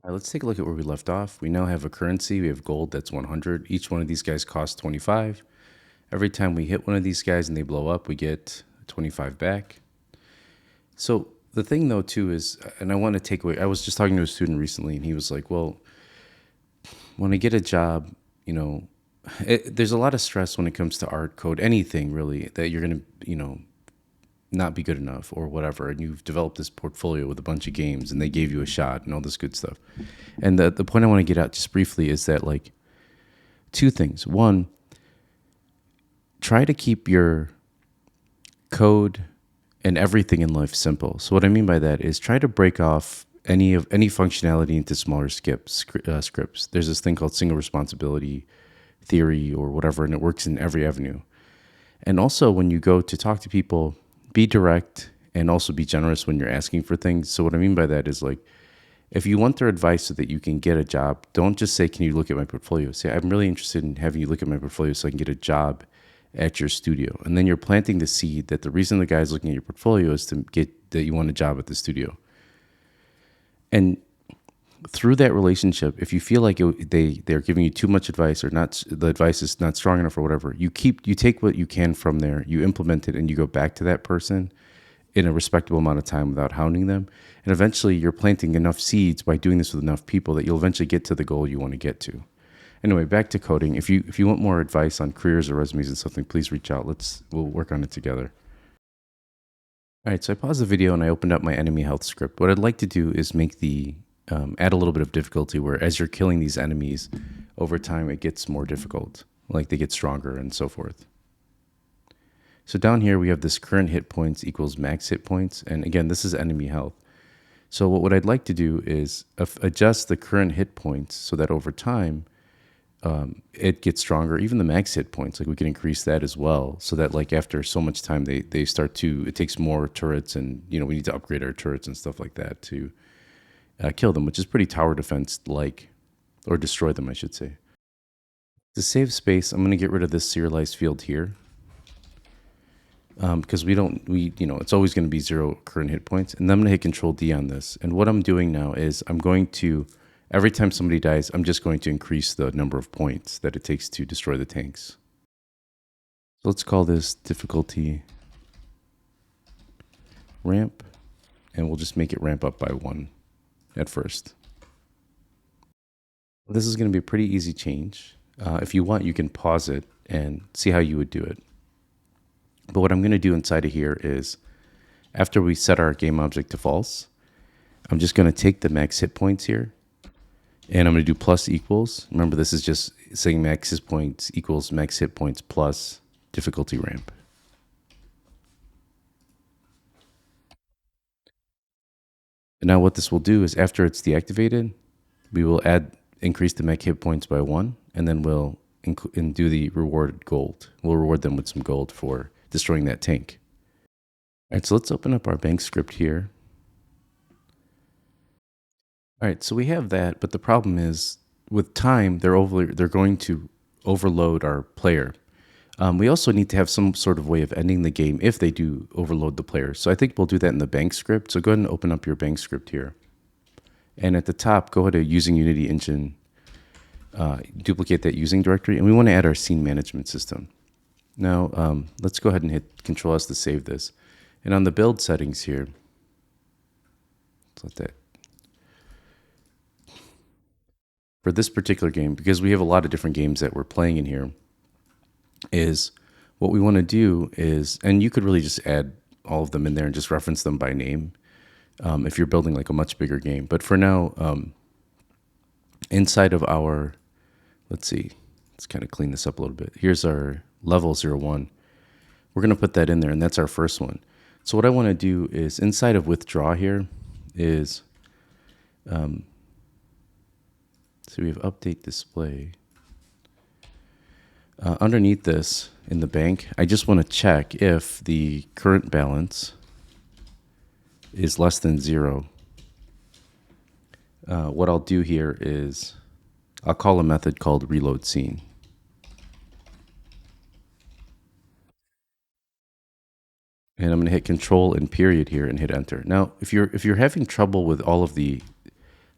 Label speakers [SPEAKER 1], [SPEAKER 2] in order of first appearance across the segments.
[SPEAKER 1] All right, let's take a look at where we left off. We now have a currency. We have gold that's 100. Each one of these guys costs 25. Every time we hit one of these guys and they blow up, we get 25 back. So the thing though too is, and I want to take away, I was just talking to a student recently and he was like, well, when I get a job, there's a lot of stress when it comes to art, code, anything really, that you're going to, not be good enough or whatever. And you've developed this portfolio with a bunch of games and they gave you a shot and all this good stuff. And the point I want to get out just briefly is that, like, two things. One, try to keep your code and everything in life simple. So what I mean by that is try to break off any functionality into smaller scripts. There's this thing called single responsibility theory or whatever, and it works in every avenue. And also, when you go to talk to people, be direct and also be generous when you're asking for things. So what I mean by that is, like, if you want their advice so that you can get a job, don't just say, "Can you look at my portfolio?" Say, "I'm really interested in having you look at my portfolio so I can get a job at your studio." And then you're planting the seed that the reason the guy's looking at your portfolio is to get that you want a job at the studio. And through that relationship, if you feel like they're giving you too much advice or not, the advice is not strong enough or whatever, you take what you can from there, you implement it, and you go back to that person in a respectable amount of time without hounding them. And eventually, you're planting enough seeds by doing this with enough people that you'll eventually get to the goal you want to get to. Anyway, back to coding. If you want more advice on careers or resumes and something, please reach out. We'll work on it together. All right, so I paused the video and I opened up my enemy health script. What I'd like to do is make the add a little bit of difficulty where as you're killing these enemies, over time it gets more difficult, like they get stronger and so forth. So down here we have this current hit points equals max hit points, and again, this is enemy health. So what I'd like to do is adjust the current hit points so that over time it gets stronger. Even the max hit points, like we can increase that as well, so that like after so much time they start to, it takes more turrets, and we need to upgrade our turrets and stuff like that to kill them, which is pretty tower defense like, or destroy them, I should say. To save space, I'm going to get rid of this serialized field here. Because it's always going to be 0 current hit points. And then I'm going to hit Control D on this. And what I'm doing now is I'm going to, every time somebody dies, I'm just going to increase the number of points that it takes to destroy the tanks. So let's call this difficulty ramp, and we'll just make it ramp up by 1 at first. This is going to be a pretty easy change. If you want, you can pause it and see how you would do it. But what I'm going to do inside of here is, after we set our game object to false, I'm just going to take the max hit points here, and I'm going to do plus equals. Remember, this is just saying max hit points equals max hit points plus difficulty ramp. And now what this will do is, after it's deactivated, we will increase the max hit points by 1, and then we'll do the reward gold. We'll reward them with some gold for destroying that tank. All right, so let's open up our bank script here. All right, so we have that, but the problem is, with time, they're going to overload our player. We also need to have some sort of way of ending the game if they do overload the player. So I think we'll do that in the bank script. So go ahead and open up your bank script here. And at the top, go ahead to using Unity Engine, duplicate that using directory, and we want to add our scene management system. Now, let's go ahead and hit Control S to save this. And on the build settings here, let's let that. For this particular game, because we have a lot of different games that we're playing in here, is what we want to do is, and you could really just add all of them in there and just reference them by name if you're building like a much bigger game. But for now, inside of our, let's kind of clean this up a little bit. Here's our level 01. We're going to put that in there, and that's our first one. So what I want to do is, inside of withdraw here is, so we have update display. Underneath this in the bank, I just want to check if the current balance is less than 0. What I'll do here is I'll call a method called reload scene. And I'm going to hit Control and period here and hit Enter. Now, if you're having trouble with all of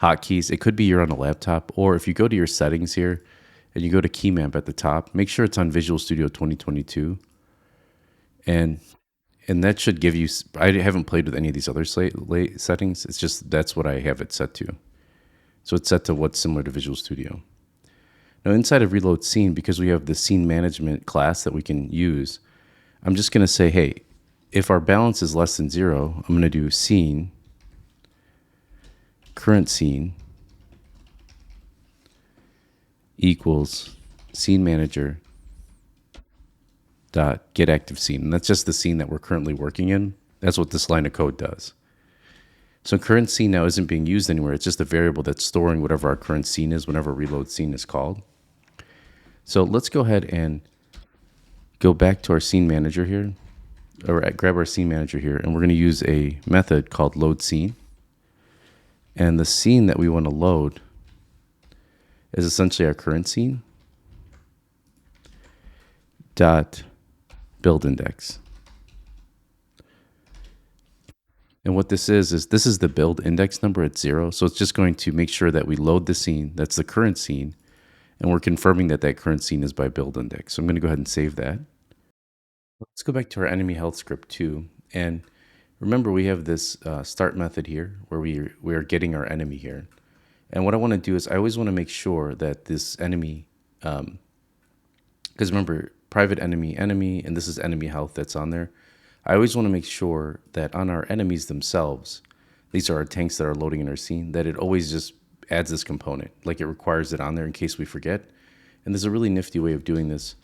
[SPEAKER 1] hotkeys. It could be you're on a laptop, or if you go to your settings here and you go to key map at the top, make sure it's on Visual Studio 2022. And that should give you, I haven't played with any of these other settings. It's just that's what I have it set to. So it's set to what's similar to Visual Studio. Now inside of Reload Scene, because we have the scene management class that we can use, I'm just going to say, hey, if our balance is less than 0, I'm going to do scene, current scene equals scene manager dot get active scene. And that's just the scene that we're currently working in. That's what this line of code does. So current scene now isn't being used anywhere. It's just a variable that's storing whatever our current scene is whenever reload scene is called. So let's go ahead and go back to our scene manager here, or grab our scene manager here, and we're going to use a method called load scene. And the scene that we want to load is essentially our current scene dot build index. And what this is this is the build index number at 0. So it's just going to make sure that we load the scene, that's the current scene, and we're confirming that that current scene is by build index. So I'm going to go ahead and save that. Let's go back to our enemy health script 2. And remember, we have this start method here where we are getting our enemy here. And what I want to do is I always want to make sure that this enemy, because remember, private enemy, and this is enemy health that's on there. I always want to make sure that on our enemies themselves, these are our tanks that are loading in our scene, that it always just adds this component, like it requires it on there in case we forget. And there's a really nifty way of doing this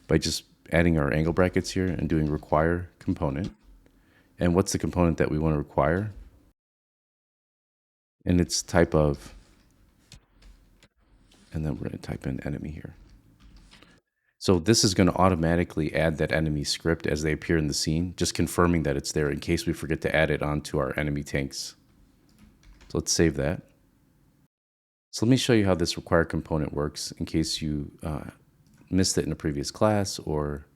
[SPEAKER 1] by just adding our angle brackets here and doing require component. And what's the component that we want to require? And it's type of, and then we're going to type in enemy here. So this is going to automatically add that enemy script as they appear in the scene, just confirming that it's there in case we forget to add it onto our enemy tanks. So let's save that. So let me show you how this require component works in case you missed it in a previous class, or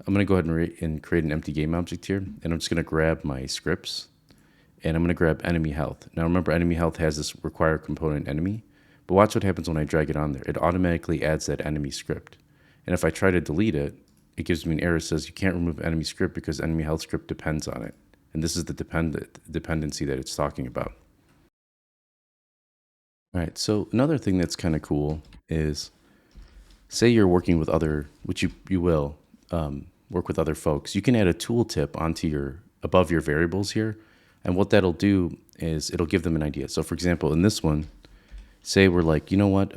[SPEAKER 1] I'm going to go ahead and create an empty game object here, and I'm just going to grab my scripts, and I'm going to grab enemy health. Now remember, enemy health has this require component enemy, but watch what happens when I drag it on there. It automatically adds that enemy script. And if I try to delete it, it gives me an error that says you can't remove enemy script because enemy health script depends on it. And this is the dependency that it's talking about. All right, so another thing that's kind of cool is, say you're working with other, which you will, work with other folks. You can add a tooltip onto above your variables here. And what that'll do is it'll give them an idea. So for example, in this one, say we're like, you know what,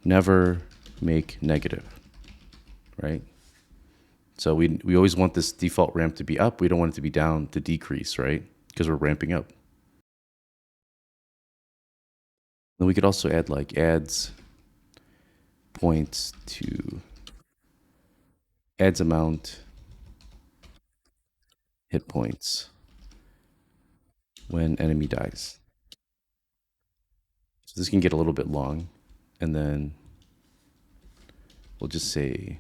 [SPEAKER 1] never make negative, right? So we always want this default ramp to be up. We don't want it to be down to decrease, right? Because we're ramping up. Then we could also add like adds points to adds amount hit points when enemy dies. So this can get a little bit long, and then we'll just say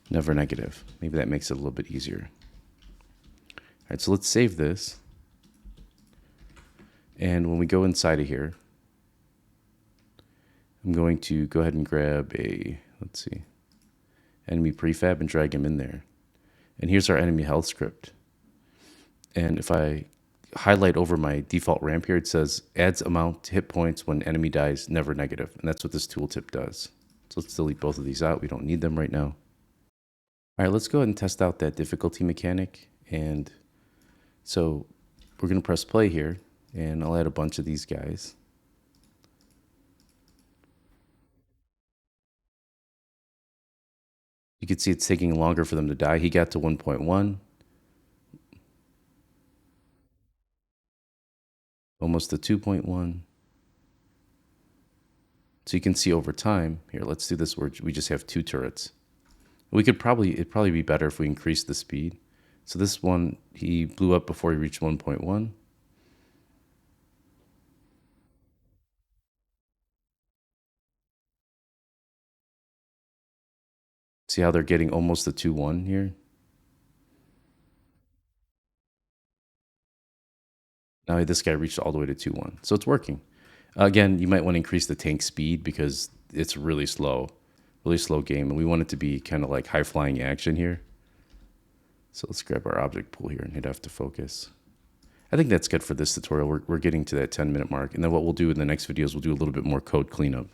[SPEAKER 1] never negative. Maybe that makes it a little bit easier. All right, so let's save this. And when we go inside of here, I'm going to go ahead and grab let's see, enemy prefab and drag him in there. And here's our enemy health script. And if I highlight over my default ramp here, it says adds amount to hit points when enemy dies, never negative. And that's what this tooltip does. So let's delete both of these out. We don't need them right now. All right, let's go ahead and test out that difficulty mechanic. And so we're going to press play here, and I'll add a bunch of these guys. You can see it's taking longer for them to die. He got to 1.1. Almost to 2.1. So you can see over time, here, let's do this where we just have 2 turrets. It'd probably be better if we increase the speed. So this one, he blew up before he reached 1.1. See how they're getting almost the 2-1 here? Now this guy reached all the way to 2-1. So it's working. Again, you might want to increase the tank speed because it's really slow game. And we want it to be kind of like high flying action here. So let's grab our object pool here and hit F to focus. I think that's good for this tutorial. We're getting to that 10-minute mark. And then what we'll do in the next videos, we'll do a little bit more code cleanup.